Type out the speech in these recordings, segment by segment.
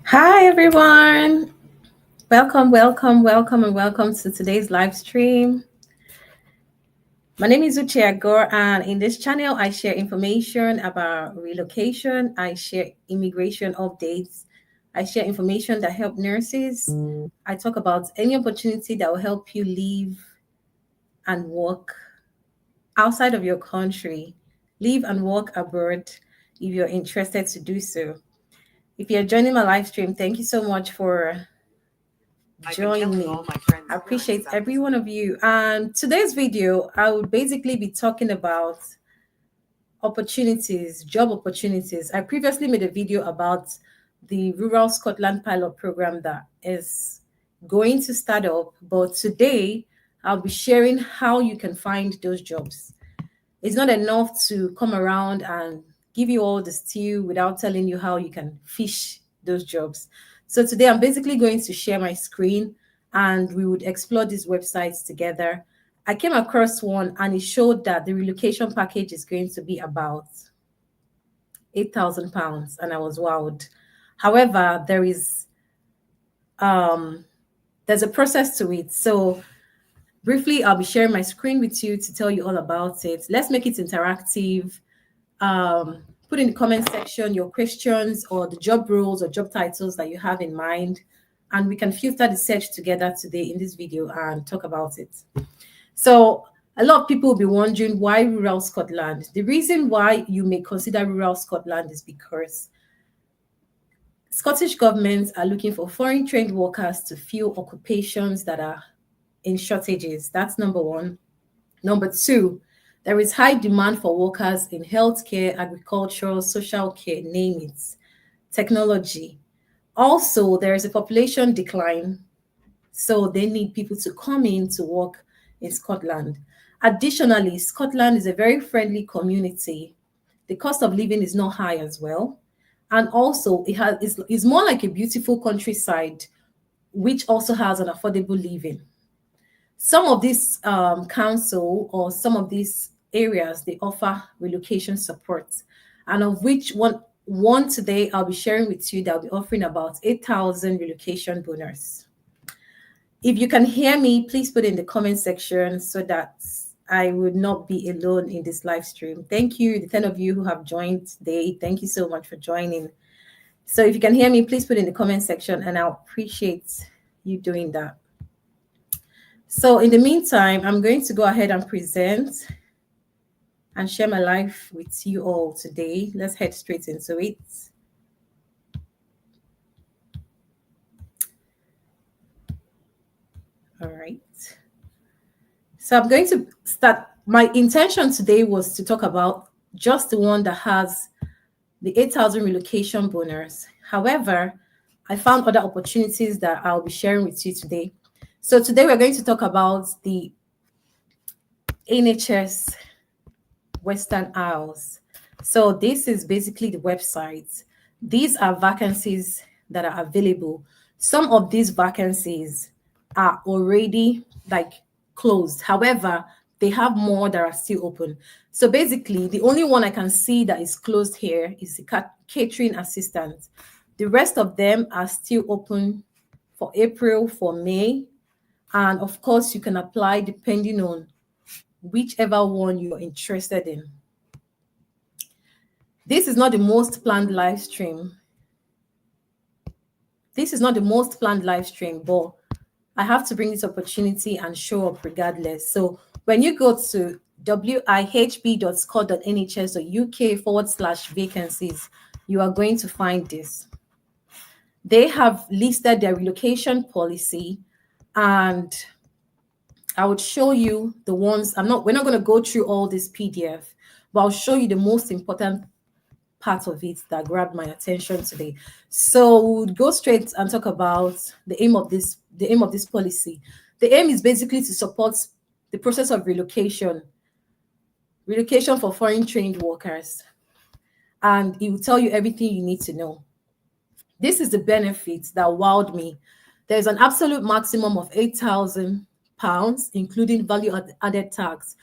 Hi, everyone. Welcome to today's live stream. My name is Uche Agor, and in this channel, I share information about relocation. I share immigration updates. I share information that help nurses. I talk about any opportunity that will help you live and work outside of your country, live and work abroad if you're interested to do so. If you're joining my live stream, thank you so much for join me. I appreciate every one of you. And today's video, I will basically be talking about opportunities, job opportunities. I previously made a video about the Rural Scotland pilot program that is going to start up, but today I'll be sharing how you can find those jobs. It's not enough to come around and give you all the stew without telling you how you can fish those jobs. So today I'm basically going to share my screen and we would explore these websites together. I came across one and it showed that the relocation package is going to be about £8,000 and I was wowed. However, there's a process to it. So briefly, I'll be sharing my screen with you to tell you all about it. Let's make it interactive. Put in the comment section your questions or the job roles or job titles that you have in mind, and we can filter the search together today in this video and talk about it. So a lot of people will be wondering why rural Scotland. The reason why you may consider rural Scotland is because Scottish governments are looking for foreign trained workers to fill occupations that are in shortages. That's number one. Number two, there is high demand for workers in healthcare, agriculture, social care, name it, technology. Also, there is a population decline, so they need people to come in to work in Scotland. Additionally, Scotland is a very friendly community. The cost of living is not high as well. And also, it's more like a beautiful countryside, which also has an affordable living. Some of these council or some of these areas, they offer relocation support, and of which one today I'll be sharing with you that I'll be offering about 8,000 relocation bonus. If you can hear me, please put in the comment section so that I would not be alone in this live stream. Thank you, the 10 of you who have joined today. Thank you so much for joining. So if you can hear me, please put in the comment section and I'll appreciate you doing that. So in the meantime, I'm going to go ahead and present and share my life with you all today. Let's head straight into it. All right. So I'm going to start. My intention today was to talk about just the one that has the 8,000 relocation bonus. However, I found other opportunities that I'll be sharing with you today. So today we're going to talk about the NHS Western Isles. So this is basically the website. These are vacancies that are available. Some of these vacancies are already closed. However, they have more that are still open. So basically, the only one I can see that is closed here is the catering assistant. The rest of them are still open for April, for May. And of course, you can apply depending on whichever one you're interested in. This is not the most planned live stream. This is not the most planned live stream, but I have to bring this opportunity and show up regardless. So when you go to wihb.scot.nhs.uk/vacancies, you are going to find this. They have listed their relocation policy, and I would show you the ones. We're not going to go through all this PDF, but I'll show you the most important part of it that grabbed my attention today. So we'll go straight and talk about the aim of this policy. The aim is basically to support the process of relocation for foreign trained workers. And it will tell you everything you need to know. This is the benefit that wowed me. There's an absolute maximum of £8,000, including value added tax,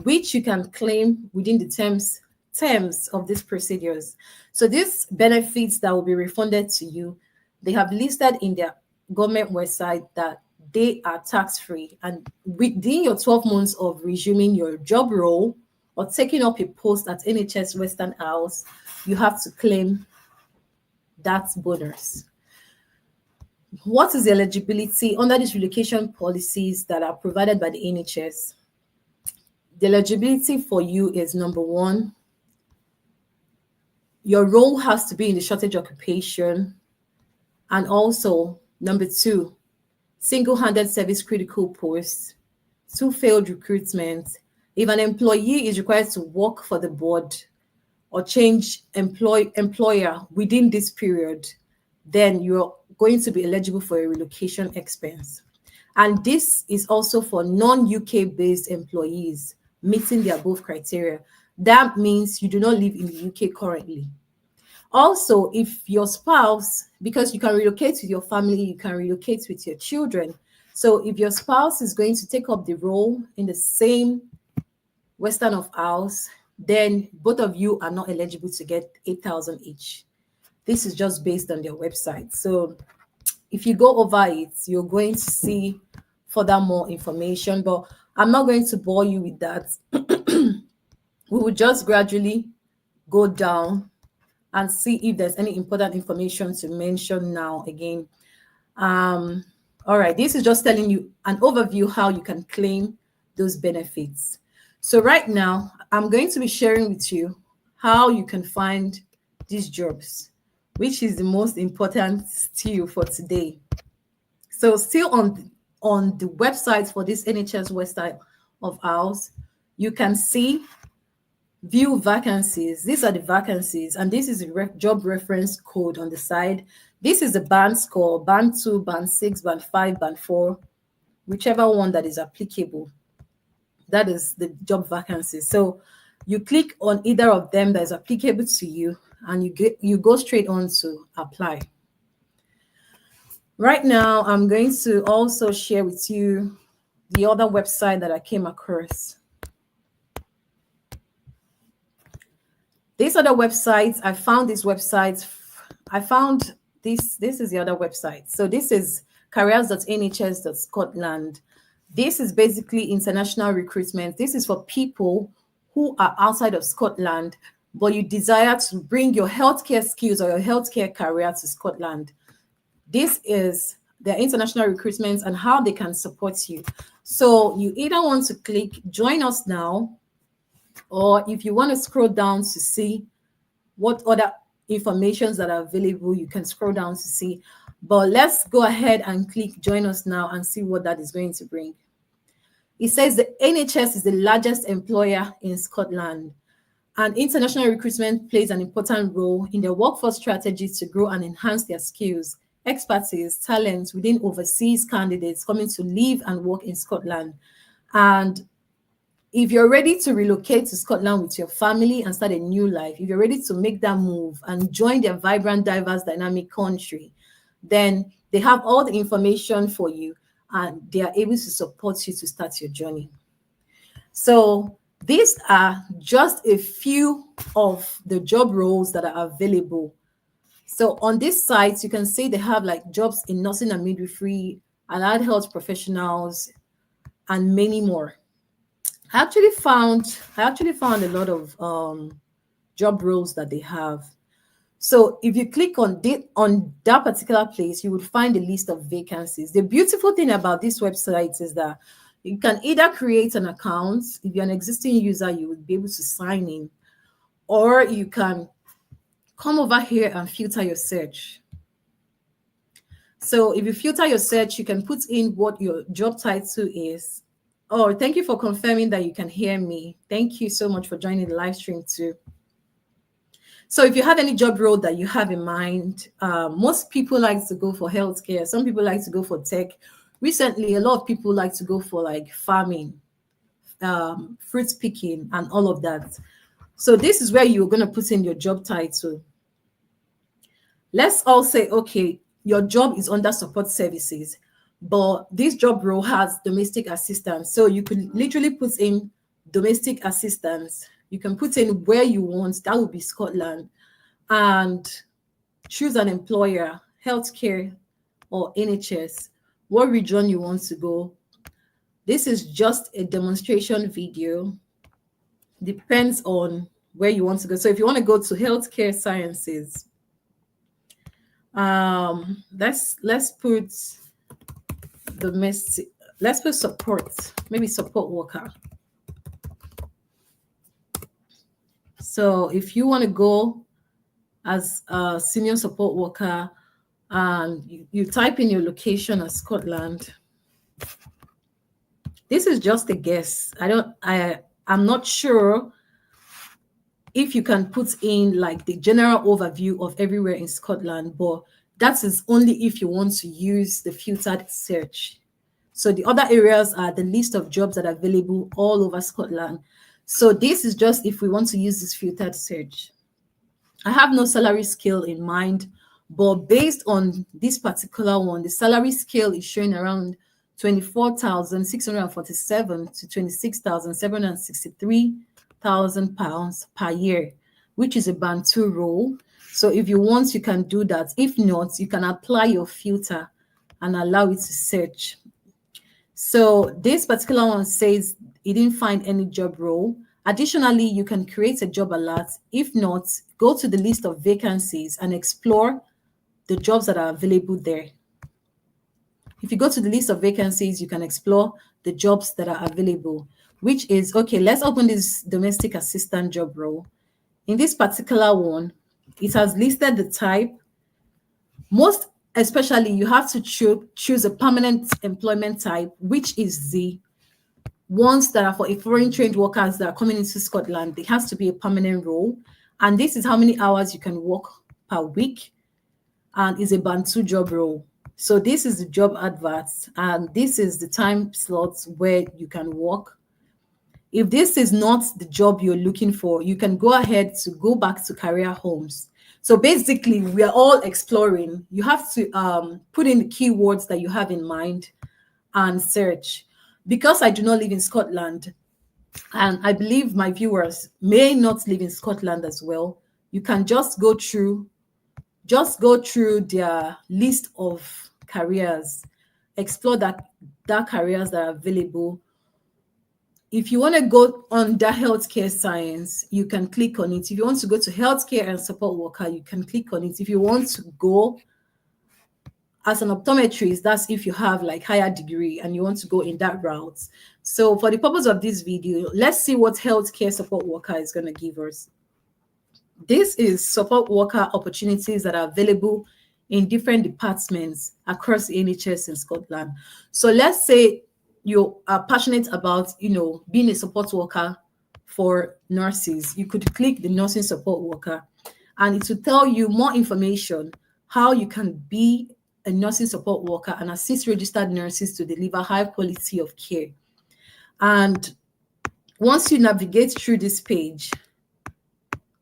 which you can claim within the terms of these procedures. So these benefits that will be refunded to you, they have listed in their government website that they are tax-free. And within your 12 months of resuming your job role or taking up a post at NHS Western Isles, you have to claim that bonus. What is the eligibility under these relocation policies that are provided by the NHS? The eligibility for you is, number one, your role has to be in the shortage occupation. And also, number two, single-handed service critical posts, 2 failed recruitment. If an employee is required to work for the board or change employer within this period, then you're going to be eligible for a relocation expense. And this is also for non-UK based employees meeting the above criteria. That means you do not live in the UK currently. Also, if your spouse, because you can relocate with your family, you can relocate with your children. So if your spouse is going to take up the role in the same Western of Isles, then both of you are not eligible to get 8,000 each. This is just based on their website. So if you go over it, you're going to see further more information, but I'm not going to bore you with that. We will just gradually go down and see if there's any important information to mention now again. All right, this is just telling you an overview how you can claim those benefits. So right now, I'm going to be sharing with you how you can find these jobs, which is the most important still for today. So still on the website for this NHS Western of Isles, you can see view vacancies. These are the vacancies, and this is a job reference code on the side. This is the band score, band 2, band 6, band 5, band 4, whichever one that is applicable. That is the job vacancies. So you click on either of them that is applicable to you, and you go straight on to apply. Right now, I'm going to also share with you the other website that I came across. These other websites, I found these websites. I found this is the other website. So this is careers.nhs.scotland. This is basically international recruitment. This is for people who are outside of Scotland, but you desire to bring your healthcare skills or your healthcare career to Scotland. This is their international recruitment and how they can support you. So you either want to click join us now, or if you want to scroll down to see what other informations that are available, you can scroll down to see. But let's go ahead and click join us now and see what that is going to bring. It says the NHS is the largest employer in Scotland, and international recruitment plays an important role in their workforce strategy to grow and enhance their skills, expertise, talents within overseas candidates coming to live and work in Scotland. And if you're ready to relocate to Scotland with your family and start a new life, if you're ready to make that move and join their vibrant, diverse, dynamic country, then they have all the information for you and they are able to support you to start your journey. So these are just a few of the job roles that are available. So on this site, you can see they have like jobs in nursing and midwifery, allied health professionals, and many more. I actually found a lot of job roles that they have. So if you click on that particular place, you would find a list of vacancies. The beautiful thing about this website is that you can either create an account. If you're an existing user, you would be able to sign in, or you can come over here and filter your search. So if you filter your search, you can put in what your job title is. Oh, thank you for confirming that you can hear me. Thank you so much for joining the live stream too. So if you have any job role that you have in mind, most people like to go for healthcare. Some people like to go for tech. Recently, a lot of people like to go for like farming, fruit picking, and all of that. So this is where you're going to put in your job title. Let's all say, okay, your job is under support services, but this job role has domestic assistance. So you could literally put in domestic assistance. You can put in where you want, that would be Scotland, and choose an employer. healthcare or NHS, what region you want to go. This is just a demonstration video. Depends on where you want to go. So if you want to go to healthcare sciences, let's put domestic, let's put support, maybe support worker. So if you want to go as a senior support worker, and you type in your location as Scotland. This is just a guess. I'm not sure if you can put in like the general overview of everywhere in Scotland, but that is only if you want to use the filtered search. So the other areas are the list of jobs that are available all over Scotland. So this is just if we want to use this filtered search. I have no salary scale in mind, but based on this particular one, the salary scale is showing around 24,647 to 26,763 thousand pounds per year, which is a band 2 role. So if you want, you can do that. If not, you can apply your filter and allow it to search. So this particular one says it didn't find any job role. Additionally, you can create a job alert. If not, go to the list of vacancies and explore the jobs that are available there. If you go to the list of vacancies, you can explore the jobs that are available, which is, okay, let's open this domestic assistant job role. In this particular one, it has listed the type. Most especially, you have to choose a permanent employment type, which is the ones that are for foreign trained workers that are coming into Scotland. It has to be a permanent role. And this is how many hours you can work per week, and is a band 2 job role. So this is the job adverts, and this is the time slots where you can work. If this is not the job you're looking for, you can go ahead to go back to career homes. So basically, we are all exploring. You have to put in the keywords that you have in mind and search. Because I do not live in Scotland, and I believe my viewers may not live in Scotland as well, you can just go through their list of careers, explore that careers that are available. If you want to go under healthcare science, you can click on it. If you want to go to healthcare and support worker, you can click on it. If you want to go as an optometrist, that's if you have like higher degree and you want to go in that route. So for the purpose of this video, let's see what healthcare support worker is going to give us. This is support worker opportunities that are available in different departments across the NHS in Scotland. So let's say you are passionate about, being a support worker for nurses. You could click the nursing support worker, and it will tell you more information how you can be a nursing support worker and assist registered nurses to deliver high quality of care. And once you navigate through this page,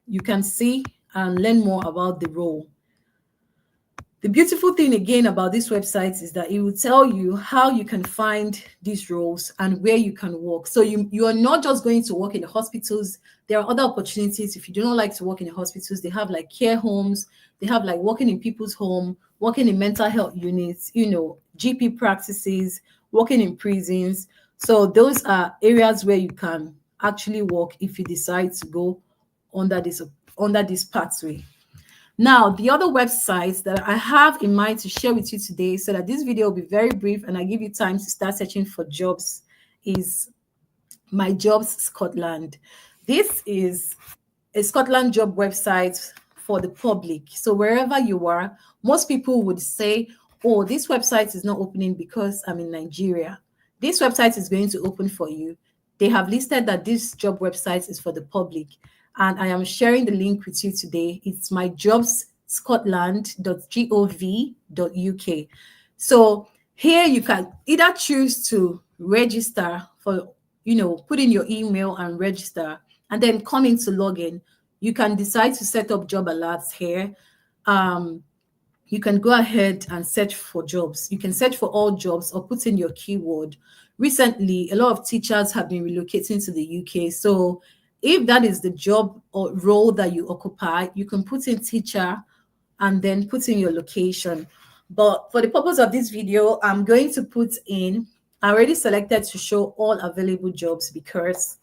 you can see and learn more about the role. The beautiful thing again about this website is that it will tell you how you can find these roles and where you can work. So you are not just going to work in the hospitals. There are other opportunities. If you do not like to work in the hospitals, they have like care homes. They have like working in people's home, working in mental health units, GP practices, working in prisons. So those are areas where you can actually work if you decide to go under this pathway. Now, the other websites that I have in mind to share with you today, so that this video will be very brief and I give you time to start searching for jobs, is MyJobScotland. This is a Scotland job website for the public. So wherever you are, most people would say, oh, this website is not opening because I'm in Nigeria. This website is going to open for you. They have listed that this job website is for the public. And I am sharing the link with you today. It's myjobscotland.gov.uk. So here you can either choose to register for, put in your email and register, and then come into login. You can decide to set up job alerts here. You can go ahead and search for jobs. You can search for all jobs or put in your keyword. Recently, a lot of teachers have been relocating to the UK. So if that is the job or role that you occupy, you can put in teacher and then put in your location. But for the purpose of this video, I'm going to put in, I already selected to show all available jobs because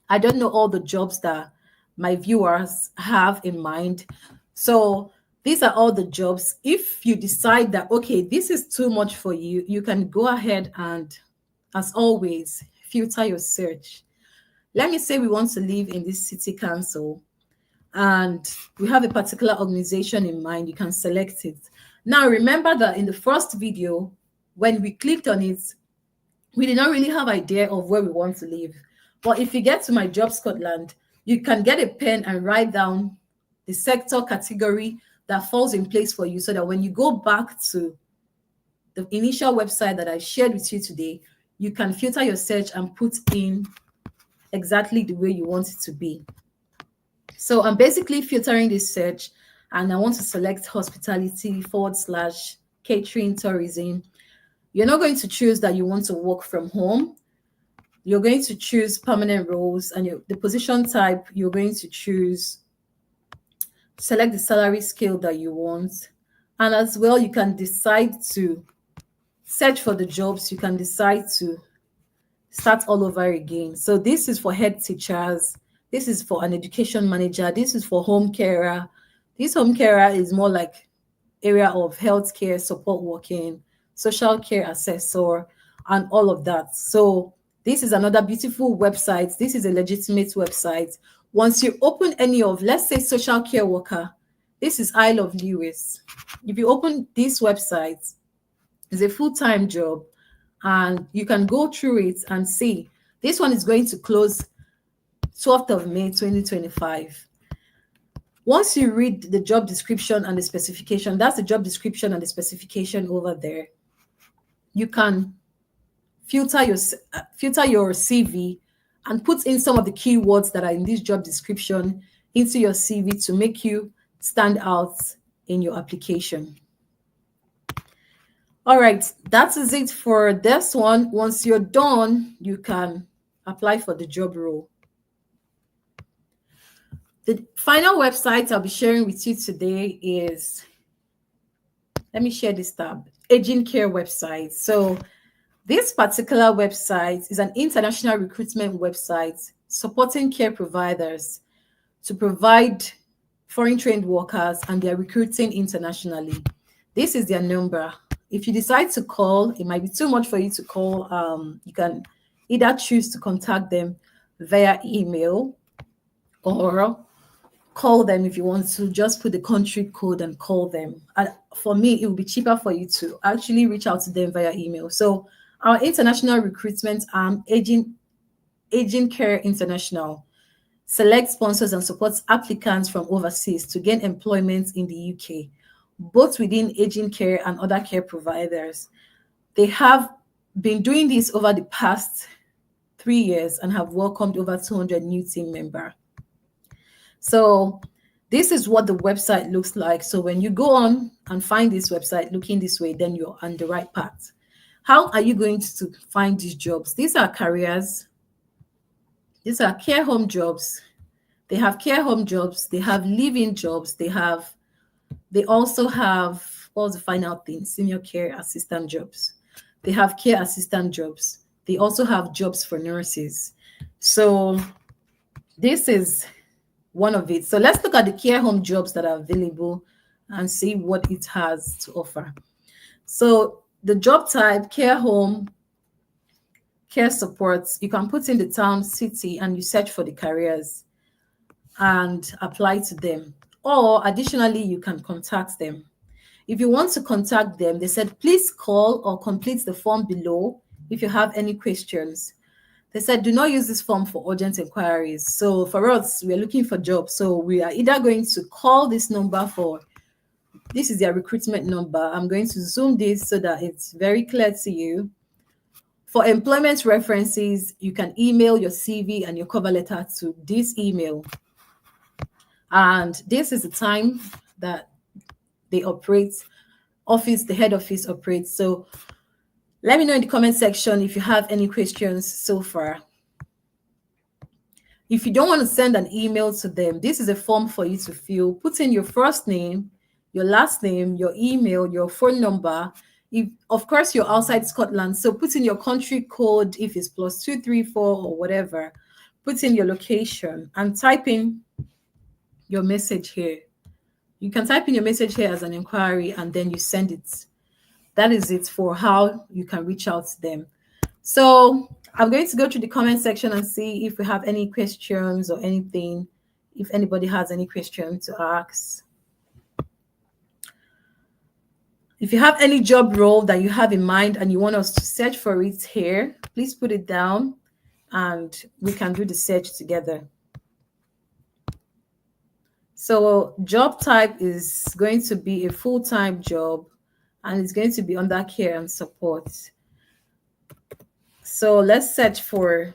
I don't know all the jobs that my viewers have in mind. So these are all the jobs. If you decide that, okay, this is too much for you, you can go ahead and, as always, filter your search. Let me say we want to live in this city council and we have a particular organization in mind. You can select it. Now, remember that in the first video, when we clicked on it, we did not really have idea of where we want to live. But if you get to MyJobScotland, you can get a pen and write down the sector category that falls in place for you so that when you go back to the initial website that I shared with you today, you can filter your search and put in exactly the way you want it to be. So I'm basically filtering this search and I want to select hospitality / catering tourism. You're not going to choose that you want to work from home. You're going to choose permanent roles, and the position type, you're going to choose, select the salary scale that you want. And as well, you can decide to search for the jobs. You can decide to start all over again. So this is for head teachers. This is for an education manager. This is for home carer. This home carer is more like area of healthcare, support working, social care assessor, and all of that. So this is another beautiful website. This is a legitimate website. Once you open any of, let's say, social care worker, this is Isle of Lewis. If you open this website, it's a full-time job, and you can go through it and see. This one is going to close 12th of May, 2025. Once you read the job description and the specification, that's the job description and the specification over there, you can filter your CV and put in some of the keywords that are in this job description into your CV to make you stand out in your application. All right, that is it for this one. Once you're done, you can apply for the job role. The final website I'll be sharing with you today is, let me share this tab, Agric Care website. So this particular website is an international recruitment website supporting care providers to provide foreign trained workers, and they're recruiting internationally. This is their number. If you decide to call, it might be too much for you to call. You can either choose to contact them via email or call them if you want to. Just put the country code and call them. And for me, it will be cheaper for you to actually reach out to them via email. So our international recruitment arm, Agric Care International, selects sponsors and supports applicants from overseas to gain employment in the UK, both within Agric Care and other care providers. They have been doing this over the past 3 years and have welcomed over 200 new team members. So this is what the website looks like. So when you go on and find this website looking this way, then you're on the right path. How are you going to find these jobs? These are careers. These are care home jobs. They have care home jobs. They have live-in jobs. They also have, what's the final thing? Senior care assistant jobs. They have care assistant jobs. They also have jobs for nurses. So this is one of it. So let's look at the care home jobs that are available and see what it has to offer. So the job type, care home, care supports, you can put in the town, city, and you search for the careers and apply to them. Or additionally, you can contact them. If you want to contact them, they said, please call or complete the form below if you have any questions. They said, do not use this form for urgent inquiries. So for us, we're looking for jobs. So we are either going to call this number for, this is their recruitment number. I'm going to zoom this so that it's very clear to you. For employment references, you can email your CV and your cover letter to this email. And this is the time that they operate, the head office operates. So let me know in the comment section if you have any questions so far. If you don't want to send an email to them, this is a form for you to fill. Put in your first name, your last name, your email, your phone number. If, of course, you're outside Scotland, so put in your country code if it's +234 or whatever. Put in your location and type in your message here. You can type in your message here as an inquiry and then you send it. That is it for how you can reach out to them. So I'm going to go through the comment section and see if we have any questions or anything, if anybody has any questions to ask. If you have any job role that you have in mind and you want us to search for it here, please put it down and we can do the search together. So job type is going to be a full-time job and it's going to be under care and support. So let's search for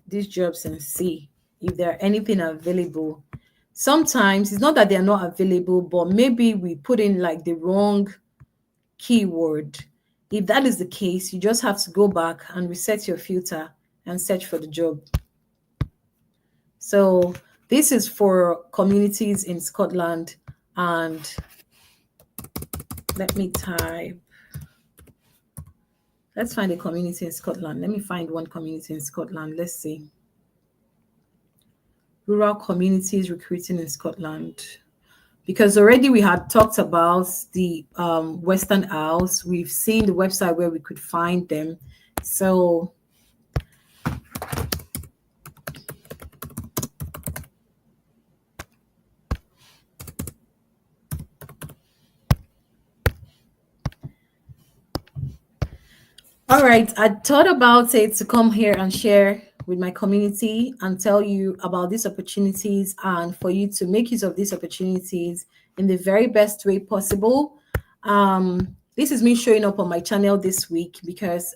these jobs and see if there are anything available. Sometimes it's not that they're not available, but maybe we put in like the wrong keyword. If that is the case, you just have to go back and reset your filter and search for the job. So this is for communities in Scotland, and let me type. Let's find a community in Scotland. Let me find one community in Scotland. Let's see. Rural communities recruiting in Scotland. Because already we had talked about the Western Isles. We've seen the website where we could find them. So all right, I thought about it to come here and share with my community and tell you about these opportunities and for you to make use of these opportunities in the very best way possible. This is me showing up on my channel this week because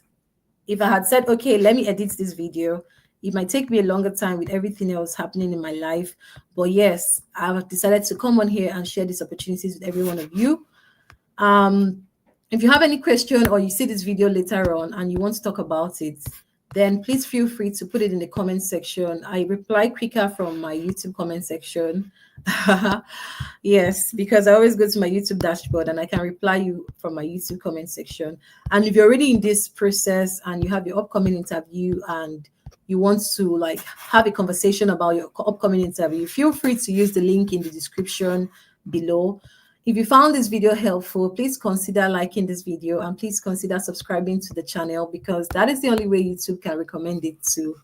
if I had said, okay, let me edit this video, it might take me a longer time with everything else happening in my life. But yes, I've decided to come on here and share these opportunities with every one of you. If you have any question or you see this video later on and you want to talk about it, then please feel free to put it in the comment section. I reply quicker from my YouTube comment section. Yes, because I always go to my YouTube dashboard and I can reply you from my YouTube comment section. And if you're already in this process and you have your upcoming interview and you want to like have a conversation about your upcoming interview, feel free to use the link in the description below. If you found this video helpful, please consider liking this video and please consider subscribing to the channel because that is the only way YouTube can recommend it to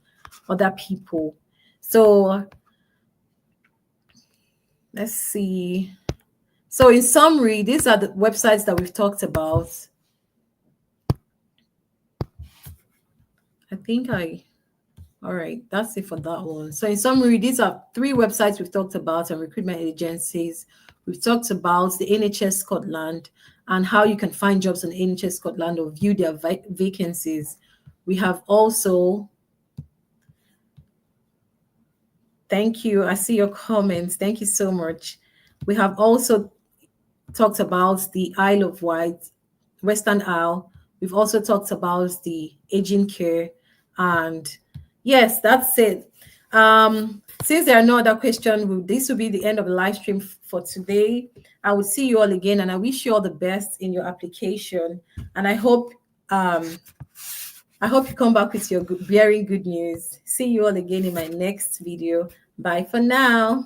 other people. So let's see. So in summary, these are the websites that we've talked about. All right, that's it for that one. So in summary, these are 3 websites we've talked about and recruitment agencies. We've talked about the NHS Scotland and how you can find jobs on NHS Scotland or view their vacancies. We have also, thank you, I see your comments. Thank you so much. We have also talked about the Isle of Wight, Western Isle. We've also talked about the Agric Care. And yes, that's it. Since there are no other questions, this will be the end of the live stream for today. I will see you all again, and I wish you all the best in your application. And I hope you come back with your bearing good news. See you all again in my next video. Bye for now.